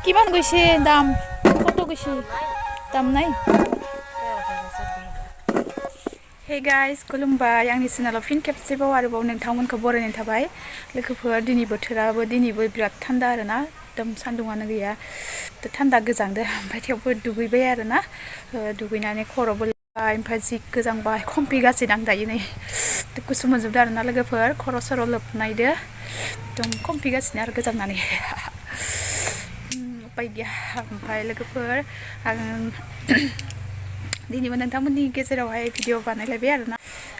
কিমান গৈছে দাম কত গৈছে দাম নাই Hey guys खुलुमबाय आंनि चेनेलाव फिन खेबसेबाव आरोबाव नोंथांमोनखौ बरायनाय थाबाय लोगोफोर दिनै बोथोराबो दिनैबो बिराद थान्दा आरोना एकदम सान्दुङानो गैया थान्दा गोजांदो ओमफ्राय थेवबो दुगैबाय आरोना दुगैनानै खर'बो लाबाय ओमफ्राय जि गोजांबाय खमफिगासिनो आं दायो नै गुसु मोनजोबदो आरोना लोगोफोर खर' सर' लोबनायदो एकदम खमफिगासिनो आरो गोजांनानै उपाय गैया ओमफ्राय लोगोफोर आं दिनैबो नोंथांमोननि गेजेरावहाय भिडिअ बानायलायबाय आरोना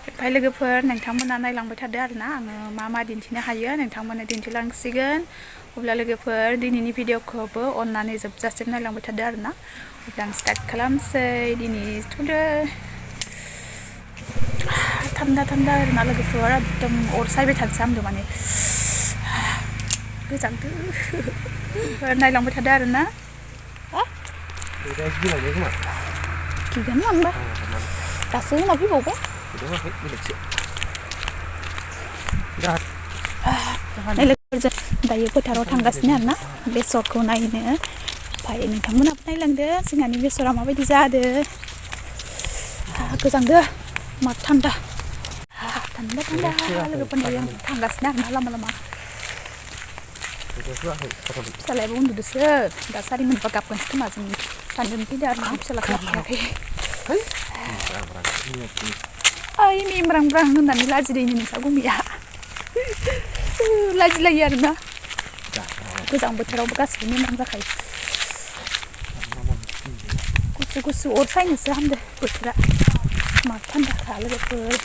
ओमफ्राय लोगोफोर नोंथांमोना नायलांबाय थादो आरोना आङो मा दिन्थिनो हायो नोंथांमोननो दिन्थिलांसिगोन अब्ला लोगोफोर दिनैनि भिडिअखौबो अननानै जोबजासिम नायलांबाय थादो आरोना अब्ला आं स्टार्ट खालामसै दिनैथ' थान्दा आरोना लोगोफोर एकदम अर सायबाय थानोसै आंबो माने गोजांदो नायलांबाय थादो आरोना Kigan lang ba? Kaso nabibaw ba? Dayo फोथाराव थांगासिनो आरोना बेसरखौ नायनो ओमफ्राय नोंथांमोनाबो नायलांदो जोंहानि बेसरा माबायदि जादो गोजांदो मा थान्दा लोगोफोरनि आं थांगासिनो आरोना लामा फिसालायाबो उन्दुदोसो दा 4 मोनबा गाबगोनसो खोमा जों सानदों फैदो आरोना फिसालाखौ लाखायाखै ओइ मेमब्रां होननानै लाजिदों नोंसा गुमिया लाजिलायो आरोना गोजां बोथोरावबो गासिबो मेमब्रां जाखायो गुसु अर सायनोसो हामदो बोथोरा मा थान्दाखा लोगोफोर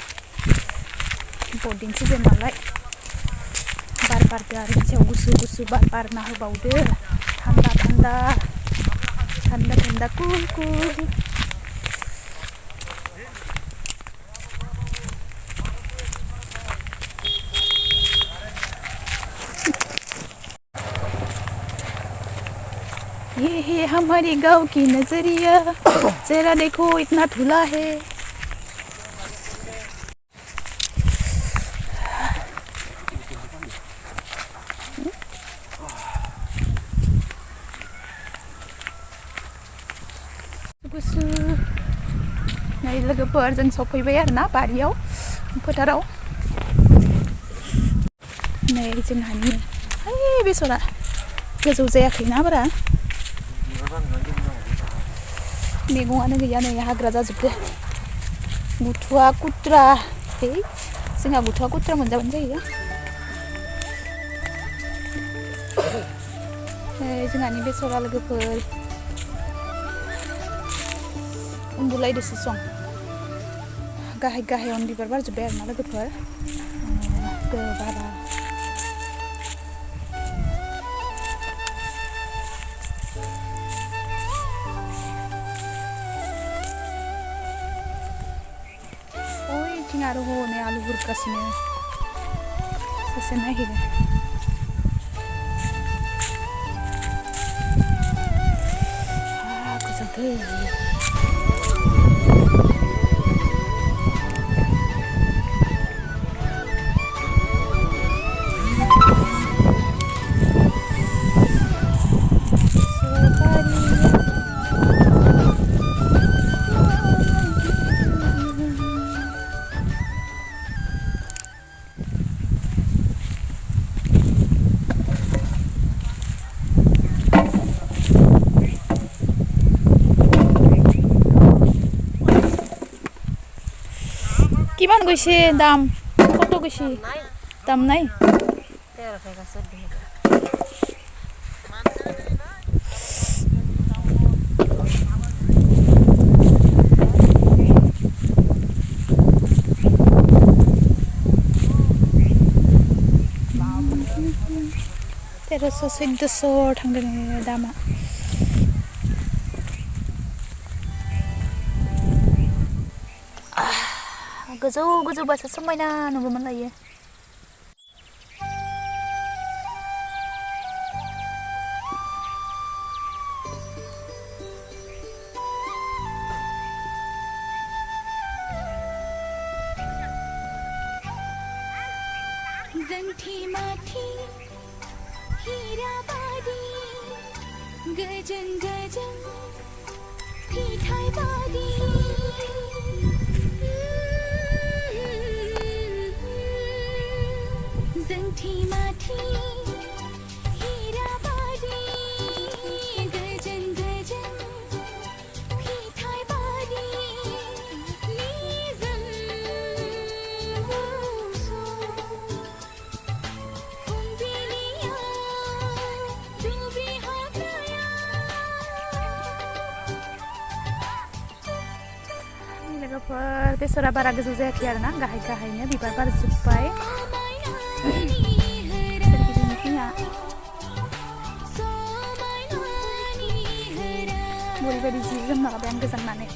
बर्डिं सिजोन नालाय बार बारदो आरो सायाव गुसु बार बारना होबावदो थान्दा कुल ये है हमारे गांव की नजरिया जरा देखो इतना धुला है गुसु नै लोगोफोर जों सफैबाय आरोना बारियाव फोथाराव नै जोंहानि ओइ बेसरा गोजौ जायाखैना बारा मैगङानो गैया नै हाग्रा जाजोबदो गुथुवा कुट्रा जोंहा गुथुवा कुट्रा मोनजाबानो जायो जोंहानि बेसरा लोगोफोर उन्दुलायदोसो सं गाहायावनो बिबार बारजोब्बाय आरोना लोगोफोर बारा आरो हनै आलु बुरगासिनो सासे नायहैदो गोजांथो কিমান গৈছে দাম কত গৈছে দাম নাই 1300 थांदों दामा गोजौ बासो समायना नुगौमोन लायो लोगोफोर बेसरा बारा गोजौ जायाखै आरो ना गाहाय गाहायनो बिबार बारजोब्बाय सोरगिदिं फैना ओरैबायदि जि जोम माबाबाय आं गोजांनानै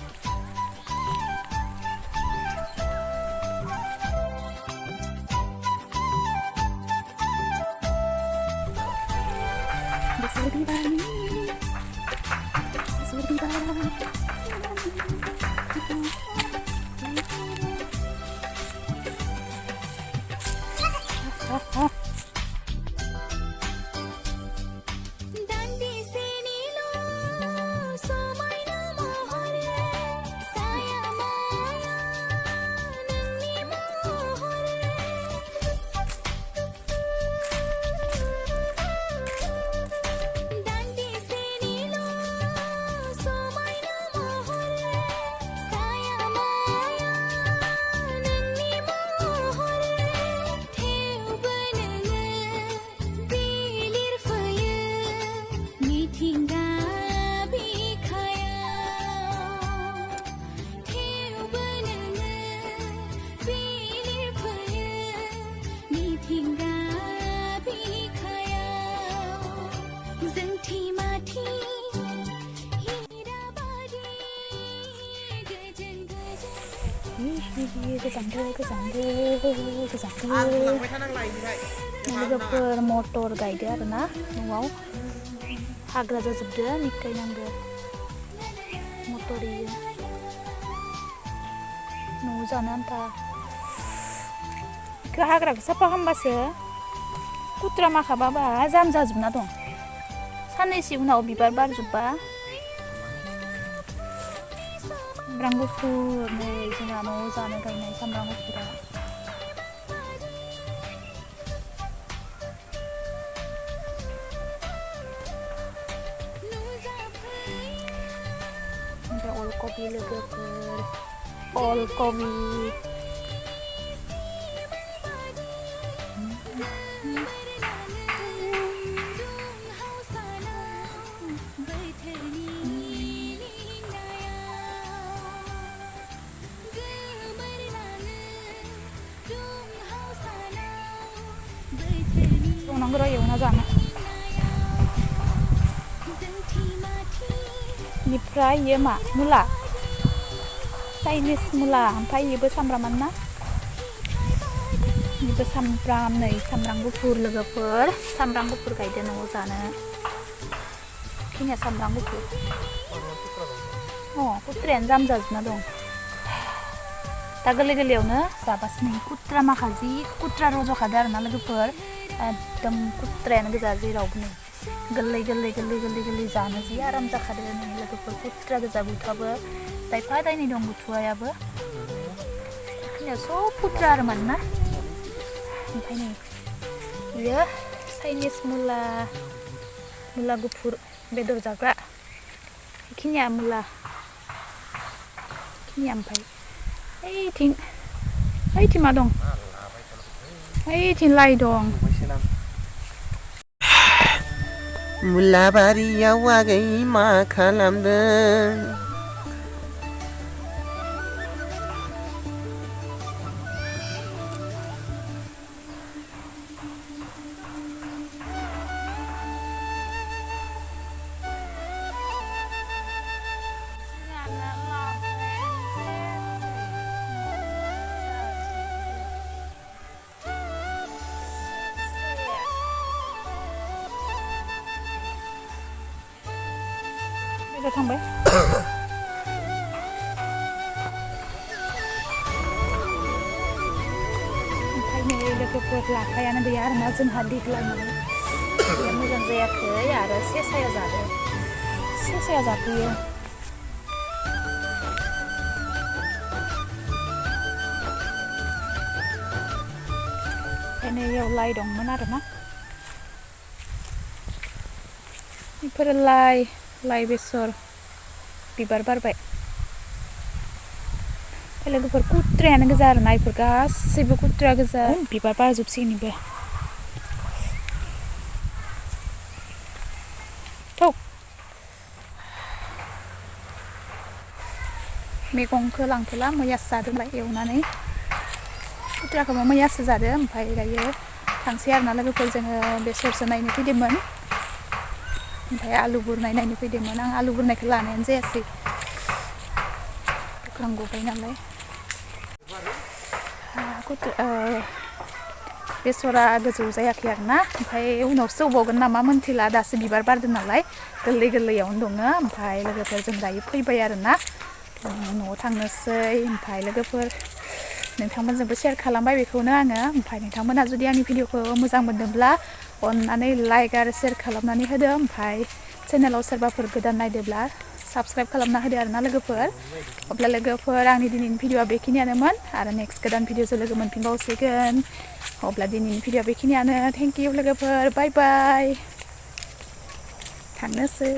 बेसर बिबार लोगोफोर मटर गायदो आरो ना न'आव हाग्रा जाजोबदो निकाय नांगो मटर इयो न'आव जानो आन्था इखो हाग्राखौ साफा खालामबासो कुट्रा माखाबाबा जाम जाजोबना दं साननैसो उनाव बिबार बारजोबबा सामब्राम गुफुर नै जोंहा न'आव जानो गायनाय सामब्राम गुफुरा ओमफ्राय अलकबि लोगोफोर अलकबि संनांगौ र' एवना जानो बेनिफ्राय इयो मा मुला चाइनिस मुला ओमफ्राय इयोबो सामब्रामानो ना इयोबो सामब्राम नै सामब्राम गुफुर लोगोफोर सामब्राम गुफुर गायदो न'आव जानो खिनिया सामब्राम गुफुर कुट्रायानो जाम जाजोबना दं दा गोरलै गोरलैयावनो जाबासो नै कुट्रा माखा जि कुट्रा रज'खादो आरो ना लोगोफोर एकदम कुट्रायानो गोजा जेरावबो नै गोरलै गोरलै गोरलै गोरलै गोरलै जानो जि आराम जाखादो नै लोगोफोर कुट्रा गोजा बुथुआबो दायफा दायनै दं बुथुआयाबो बेखिनिया सब कुट्रा आरो मानोना ओमफ्राय नै बियो चाइनिस मुला मुला गुफुर बेदर जाग्रा बेखिनिया मुला बेखिनिया ओमफ्राय ओइथिं मा दं ओइथिं लाइ दं मुला बारियाव आगै मा खालामदों udah sampai ओंखायनो लोगोफोर लाफायानो गैया आरोना जोंहा देग्लाय माने मोजां जायाखै आरो सेसाया जादों सेसाया जाफैयो ओंखायनो इयाव लाइ दंमोन आरोना बेफोरो लाइ बेसर बिबार बारबाय लोगोफोर कुट्रायानो गोजा आरोना इफोर गासैबो कुट्रा गोजा बिबार बारजोबसिगोन इबो थौ मैगंखौ लांथ'ला मैयासो जादोंलाय एवनानै कुट्राखौबो मैयासो जादों ओमफ्राय दायो थांसै आरोना लोगोफोर जोङो बेसरसो नायनो फैदोंमोन ओमफ्राय आलु बुरनाय नायनो फैदोंमोन आं आलु बुरनायखौ लानायानो जायासै बोखांगबाय नालाय बेसरा गोजौ जायाखै आरोना ओमफ्राय उनावसो जौबावगोन नामा मोनथिला दासो बिबार बारदों नालाय गोरलै गोरलैयावनो दङ ओमफ्राय लोगोफोर जों दायो फैबाय आरोना न'आव थांनोसै ओमफ्राय लोगोफोर नोंथांमोनजोंबो शेयार खालामबाय बेखौनो आङो ओमफ्राय नोंथांमोना जुदि आंनि भिडिअखौ मोजां मोनदोंब्ला अननानै लाइक आरो शेयार खालामनानै होदो ओमफ्राय चेनेलाव सोरबाफोर गोदान नायदोब्ला साबस्क्राइब खालामना होदो आरोना लोगोफोर अब्ला लोगोफोर आंनि दिनैनि भिडिअआ बेखिनियानोमोन आरो नेक्स्ट गोदान भिडिअजों लोगो मोनफिनबावसिगोन अब्ला दिनैनि भिडिअआ बेखिनियानो थेंक इउ लोगोफोर बाय बाय थांनोसै